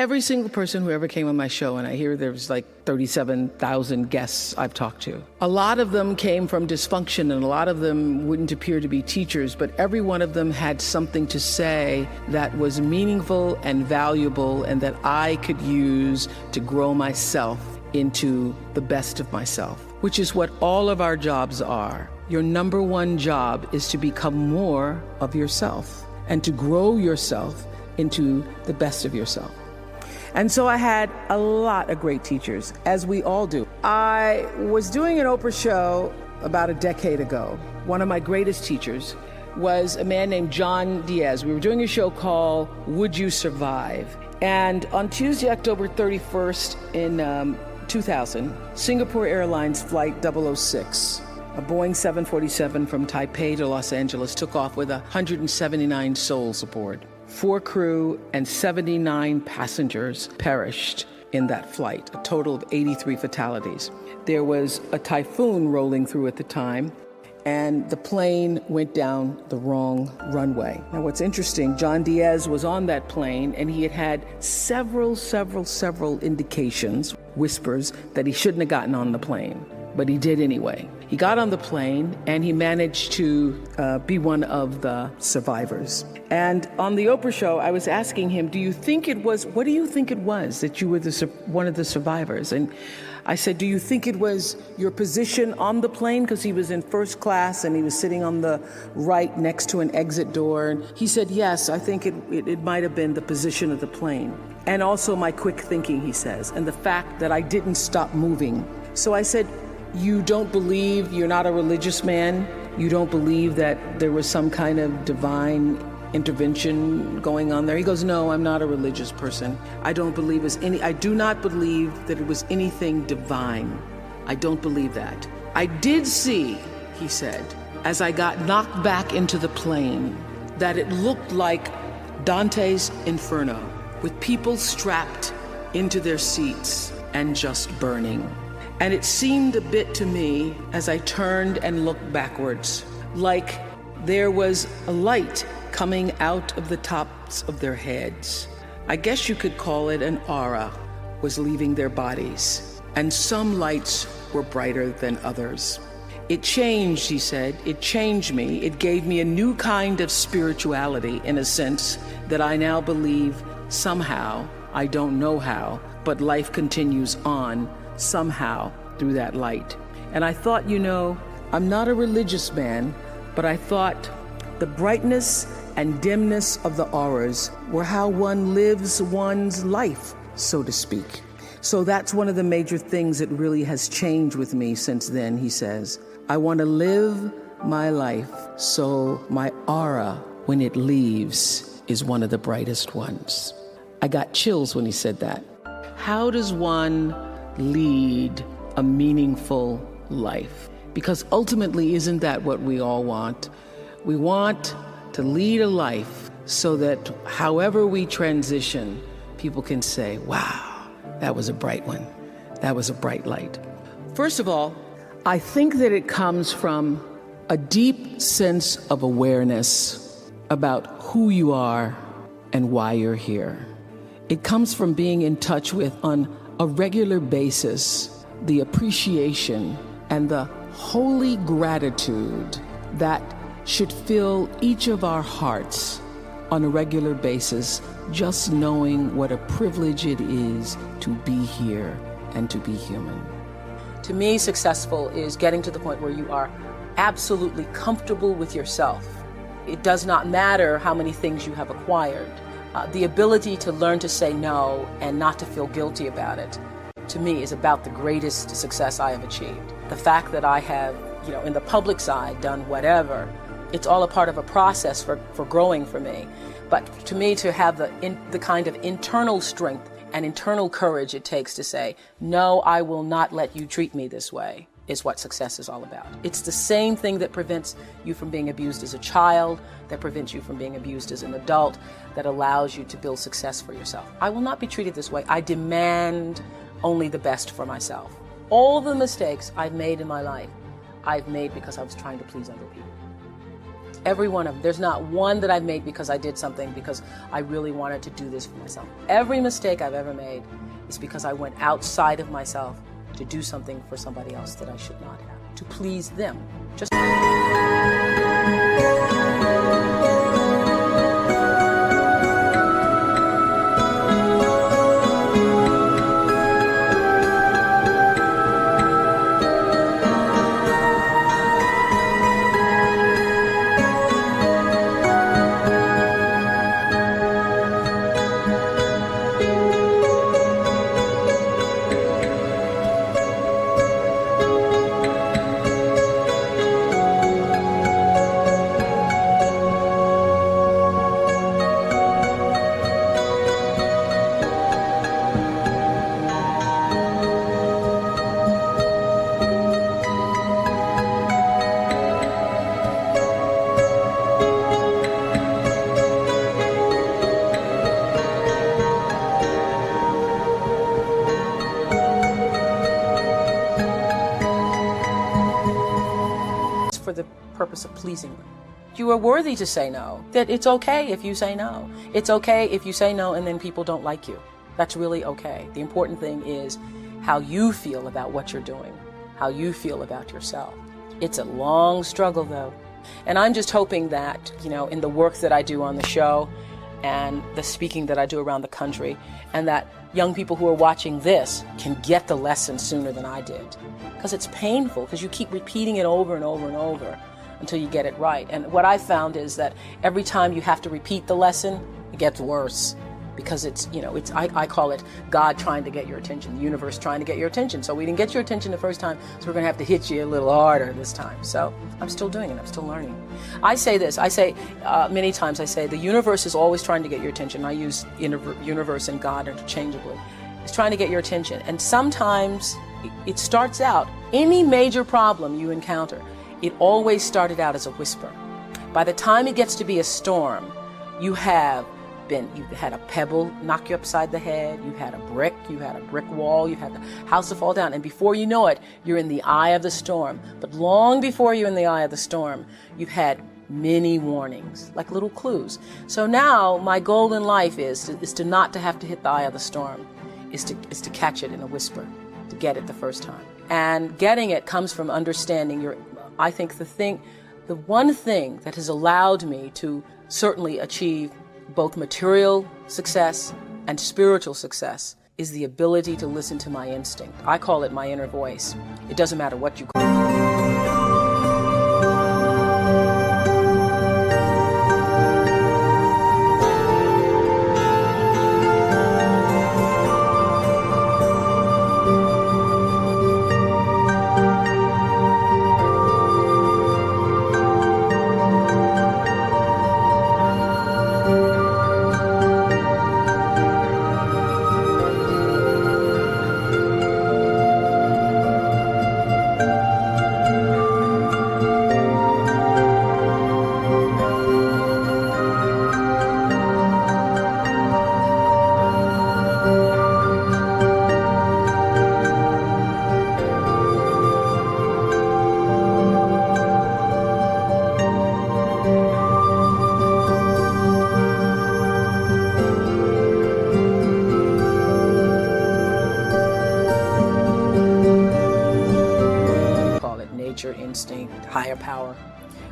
Every single person who ever came on my show, and I hear there's like 37,000 guests I've talked to, a lot of them came from dysfunction and a lot of them wouldn't appear to be teachers, but every one of them had something to say that was meaningful and valuable and that I could use to grow myself into the best of myself, which is what all of our jobs are. Your number one job is to become more of yourself and to grow yourself into the best of yourself. And so I had a lot of great teachers, as we all do. I was doing an Oprah show about a decade ago. One of my greatest teachers was a man named John Diaz. We were doing a show called Would You Survive? And on Tuesday, October 31st in 2000, Singapore Airlines Flight 006, a Boeing 747 from Taipei to Los Angeles, took off with 179 souls aboard. 4 crew and 79 passengers perished in that flight, a total of 83 fatalities. There was a typhoon rolling through at the time, and the plane went down the wrong runway. Now, what's interesting, John Diaz was on that plane, and he had several indications, whispers, that he shouldn't have gotten on the plane, but he did anyway. He got on the plane, and he managed to be one of the survivors. And on the Oprah show, I was asking him, what do you think it was that you were one of the survivors? And I said, do you think it was your position on the plane? Because he was in first class and he was sitting on the right next to an exit door. And he said, yes, I think it might have been the position of the plane. And also my quick thinking, he says, and the fact that I didn't stop moving. So I said, you don't believe, you're not a religious man, you don't believe that there was some kind of divine intervention going on there? He goes, no, I'm not a religious person. I do not believe that it was anything divine. I don't believe that. I did see, he said, as I got knocked back into the plane, that it looked like Dante's Inferno, with people strapped into their seats and just burning. And it seemed a bit to me, as I turned and looked backwards, like there was a light coming out of the tops of their heads. I guess you could call it an aura was leaving their bodies, and some lights were brighter than others. It changed, he said, it changed me. It gave me a new kind of spirituality, in a sense, that I now believe somehow, I don't know how, but life continues on somehow through that light. And I thought, I'm not a religious man, but I thought the brightness and dimness of the auras were how one lives one's life, so to speak. So that's one of the major things that really has changed with me since then, he says. I want to live my life so my aura, when it leaves, is one of the brightest ones. I got chills when he said that. How does one lead a meaningful life? Because ultimately, isn't that what we all want? We want to lead a life so that however we transition, people can say, wow, that was a bright one. That was a bright light. First of all, I think that it comes from a deep sense of awareness about who you are and why you're here. It comes from being in touch with, on a regular basis, the appreciation and the holy gratitude that should fill each of our hearts on a regular basis, just knowing what a privilege it is to be here and to be human. To me, successful is getting to the point where you are absolutely comfortable with yourself. It does not matter how many things you have acquired. The ability to learn to say no and not to feel guilty about it, to me, is about the greatest success I have achieved. The fact that I have, in the public side, done whatever, it's all a part of a process for growing for me. But to me, to have the kind of internal strength and internal courage it takes to say, no, I will not let you treat me this way, is what success is all about. It's the same thing that prevents you from being abused as a child, that prevents you from being abused as an adult, that allows you to build success for yourself. I will not be treated this way. I demand only the best for myself. All the mistakes I've made in my life, I've made because I was trying to please other people. Every one of them. There's not one that I've made because I did something because I really wanted to do this for myself. Every mistake I've ever made is because I went outside of myself to do something for somebody else that I should not have, to please them. Just for the purpose of pleasing them. You are worthy to say no. That it's okay if you say no. It's okay if you say no and then people don't like you. That's really okay. The important thing is how you feel about what you're doing, how you feel about yourself. It's a long struggle though. And I'm just hoping that, in the work that I do on the show and the speaking that I do around the country, and that young people who are watching this can get the lesson sooner than I did. Because it's painful, because you keep repeating it over and over and over until you get it right. And what I found is that every time you have to repeat the lesson, it gets worse. Because I call it God trying to get your attention, the universe trying to get your attention. So we didn't get your attention the first time, so we're going to have to hit you a little harder this time. So I'm still doing it. I'm still learning. I say this. Many times the universe is always trying to get your attention. I use universe and God interchangeably. It's trying to get your attention. And sometimes it starts out, any major problem you encounter, it always started out as a whisper. By the time it gets to be a storm, you've had a pebble knock you upside the head, you've had a brick wall, you've had the house to fall down, and before you know it, you're in the eye of the storm. But long before you're in the eye of the storm, you've had many warnings, like little clues. So now my goal in life is to not to have to hit the eye of the storm, is to catch it in a whisper, to get it the first time. And getting it comes from understanding I think the one thing that has allowed me to certainly achieve both material success and spiritual success is the ability to listen to my instinct. I call it my inner voice. It doesn't matter what you call it. Nature, instinct, higher power.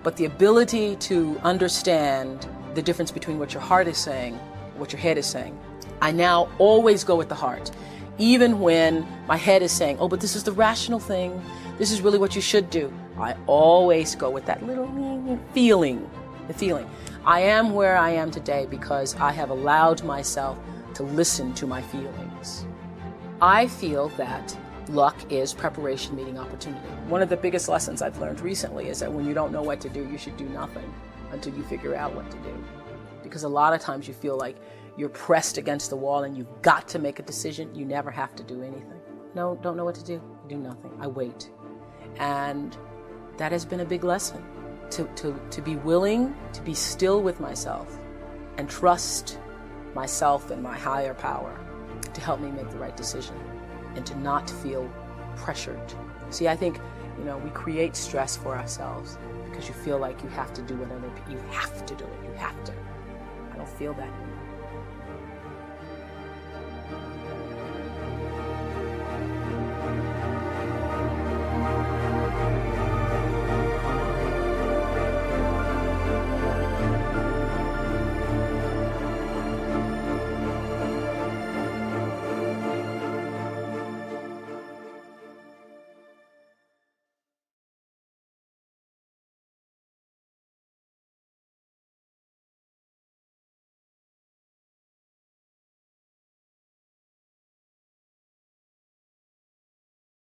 But the ability to understand the difference between what your heart is saying, what your head is saying. I now always go with the heart. Even when my head is saying, oh, but this is the rational thing, this is really what you should do, I always go with that little feeling, the feeling. I am where I am today because I have allowed myself to listen to my feelings. I feel that luck is preparation meeting opportunity. One of the biggest lessons I've learned recently is that when you don't know what to do, you should do nothing until you figure out what to do. Because a lot of times you feel like you're pressed against the wall and you've got to make a decision. You never have to do anything. No, don't know what to do. Do nothing. I wait. And that has been a big lesson. To be willing to be still with myself and trust myself and my higher power to help me make the right decision and to not feel pressured. See, I think, we create stress for ourselves because you feel like you have to do what you have to do it. You have to. I don't feel that anymore.